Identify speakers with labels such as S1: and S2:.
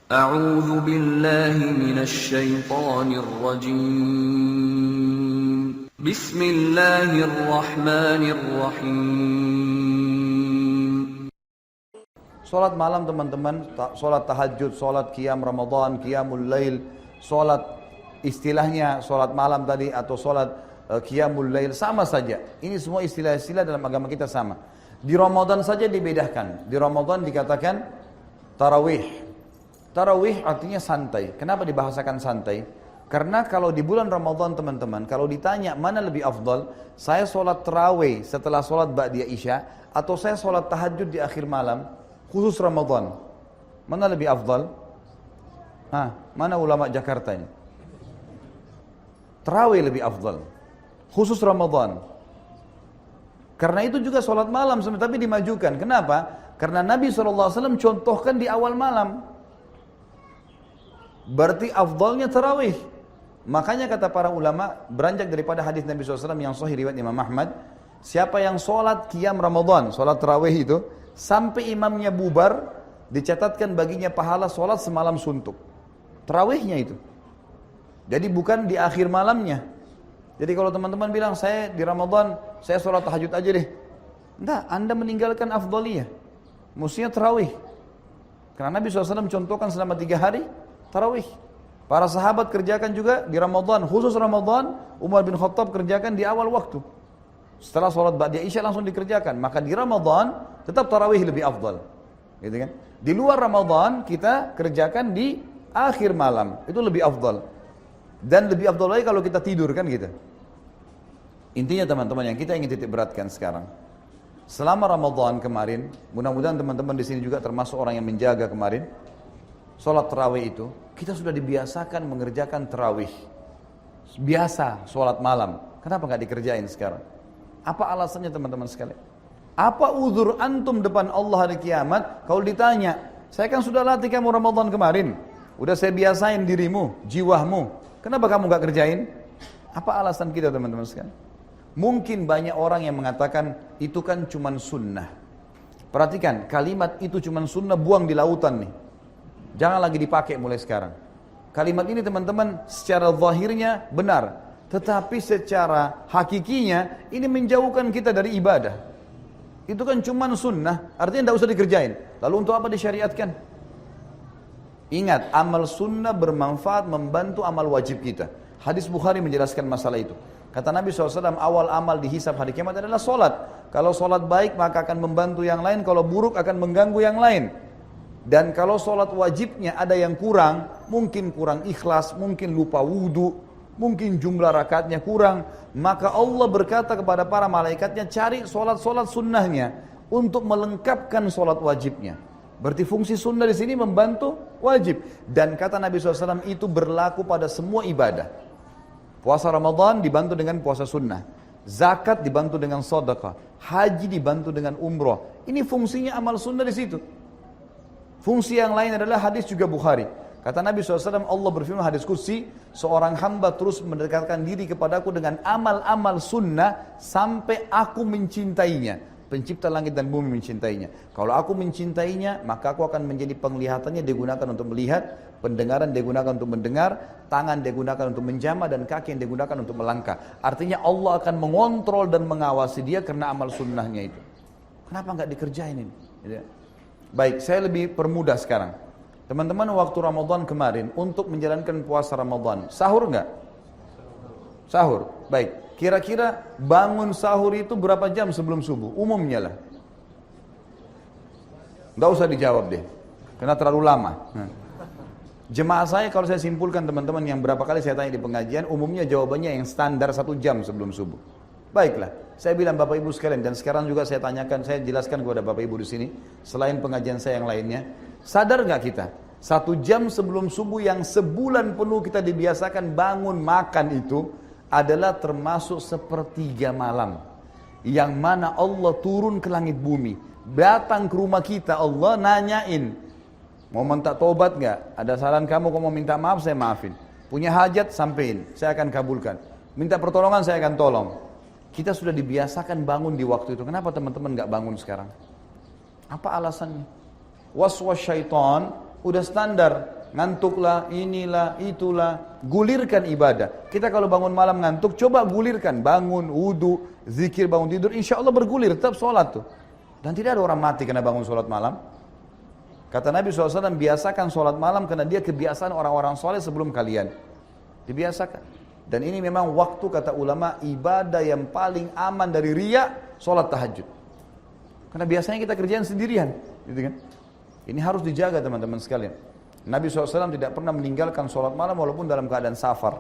S1: أعوذ بالله من الشيطان الرجيم بسم الله الرحمن الرحيم.
S2: Sholat malam teman-teman, sholat tahajud, sholat qiyam Ramadan, qiyamul lail, sholat istilahnya sholat malam tadi atau sholat qiyamul lail sama saja. Ini semua istilah-istilah dalam agama kita sama. Di Ramadan saja dibedakan. Di Ramadan dikatakan tarawih. Tarawih artinya santai. Kenapa dibahasakan santai? Karena kalau di bulan Ramadan teman-teman, kalau ditanya mana lebih afdal, saya sholat tarawih setelah sholat ba'diyah isya atau saya sholat tahajud di akhir malam, khusus Ramadan, mana lebih afdal? Mana ulama Jakarta ini? Tarawih lebih afdal, khusus Ramadan. Karena itu juga sholat malam, tapi dimajukan. Kenapa? Karena Nabi SAW contohkan di awal malam. Berarti afdalnya tarawih. Makanya kata para ulama, beranjak daripada hadis Nabi SAW yang sahih riwayat Imam Ahmad, siapa yang sholat qiyam Ramadan, sholat tarawih itu, sampai imamnya bubar, dicatatkan baginya pahala sholat semalam suntuk. Tarawihnya itu. Jadi bukan di akhir malamnya. Jadi kalau teman-teman bilang, saya di Ramadan, saya sholat tahajud aja deh. Enggak, Anda meninggalkan afdaliyah. Mestinya tarawih. Karena Nabi SAW contohkan selama 3 hari, tarawih. Para sahabat kerjakan juga di Ramadan, khusus Ramadan, Umar bin Khattab kerjakan di awal waktu. Setelah sholat ba'diyah isya langsung dikerjakan. Maka di Ramadan tetap tarawih lebih afdal. Gitu kan? Di luar Ramadan kita kerjakan di akhir malam. Itu lebih afdal. Dan lebih afdal lagi kalau kita tidur kan gitu. Intinya teman-teman yang kita ingin titik beratkan sekarang. Selama Ramadan kemarin, mudah-mudahan teman-teman di sini juga termasuk orang yang menjaga kemarin. Sholat tarawih itu, kita sudah dibiasakan mengerjakan tarawih. Biasa sholat malam. Kenapa nggak dikerjain sekarang? Apa alasannya teman-teman sekalian? Apa uzur antum depan Allah hari kiamat? Kalau ditanya, saya kan sudah latih kamu Ramadan kemarin. Udah saya biasain dirimu, jiwamu. Kenapa kamu nggak kerjain? Apa alasan kita teman-teman sekalian? Mungkin banyak orang yang mengatakan, itu kan cuman sunnah. Perhatikan, kalimat itu cuman sunnah buang di lautan nih. Jangan lagi dipakai mulai sekarang. Kalimat ini teman-teman secara zahirnya benar. Tetapi secara hakikinya ini menjauhkan kita dari ibadah. Itu kan cuma sunnah, artinya tidak usah dikerjain. Lalu untuk apa disyariatkan? Ingat, amal sunnah bermanfaat membantu amal wajib kita. Hadis Bukhari menjelaskan masalah itu. Kata Nabi SAW, awal amal dihisab hari kiamat adalah solat. Kalau solat baik maka akan membantu yang lain, kalau buruk akan mengganggu yang lain. Dan kalau sholat wajibnya ada yang kurang, mungkin kurang ikhlas, mungkin lupa wudhu, mungkin jumlah rakaatnya kurang, maka Allah berkata kepada para malaikatnya, cari sholat-sholat sunnahnya untuk melengkapkan sholat wajibnya. Berarti fungsi sunnah di sini membantu wajib. Dan kata Nabi SAW itu berlaku pada semua ibadah. Puasa Ramadan dibantu dengan puasa sunnah. Zakat dibantu dengan sedekah. Haji dibantu dengan umroh. Ini fungsinya amal sunnah di situ. Fungsi yang lain adalah hadis juga Bukhari. Kata Nabi SAW, Allah berfirman hadis qudsi, seorang hamba terus mendekatkan diri kepadaku dengan amal-amal sunnah sampai aku mencintainya. Pencipta langit dan bumi mencintainya. Kalau aku mencintainya, maka aku akan menjadi penglihatannya digunakan untuk melihat, pendengaran digunakan untuk mendengar, tangan digunakan untuk menjamah, dan kaki yang digunakan untuk melangkah. Artinya Allah akan mengontrol dan mengawasi dia karena amal sunnahnya itu. Kenapa nggak dikerjain ini? Baik, saya lebih permudah sekarang. Teman-teman waktu Ramadan kemarin untuk menjalankan puasa Ramadan, sahur enggak? Sahur. Baik, kira-kira bangun sahur itu berapa jam sebelum subuh? Umumnya lah. Enggak usah dijawab deh, karena terlalu lama. Jemaah saya kalau saya simpulkan teman-teman yang berapa kali saya tanya di pengajian, umumnya jawabannya yang standar 1 jam sebelum subuh. Baiklah, saya bilang Bapak Ibu sekalian, dan sekarang juga saya tanyakan, saya jelaskan kepada Bapak Ibu di sini, selain pengajian saya yang lainnya, sadar nggak kita, 1 jam sebelum subuh yang sebulan penuh kita dibiasakan bangun makan itu, adalah termasuk sepertiga malam, yang mana Allah turun ke langit bumi, datang ke rumah kita, Allah nanyain, mau minta tobat nggak? Ada saran kamu, kalau mau minta maaf saya maafin, punya hajat sampein, saya akan kabulkan, minta pertolongan saya akan tolong. Kita sudah dibiasakan bangun di waktu itu. Kenapa teman-teman nggak bangun sekarang? Apa alasannya? Was-was syaitan udah standar. ngantuklah, inilah, itulah, gulirkan ibadah. Kita kalau bangun malam ngantuk, coba gulirkan, bangun, wudu, zikir, bangun tidur, insya Allah bergulir, tetap sholat tuh. Dan tidak ada orang mati karena bangun sholat malam. Kata Nabi SAW, biasakan sholat malam karena dia kebiasaan orang-orang soleh sebelum kalian. Dibiasakan. Dan ini memang waktu, kata ulama, ibadah yang paling aman dari riya, sholat tahajud. Karena biasanya kita kerjaan sendirian, gitu kan? Ini harus dijaga teman-teman sekalian. Nabi SAW tidak pernah meninggalkan sholat malam walaupun dalam keadaan safar.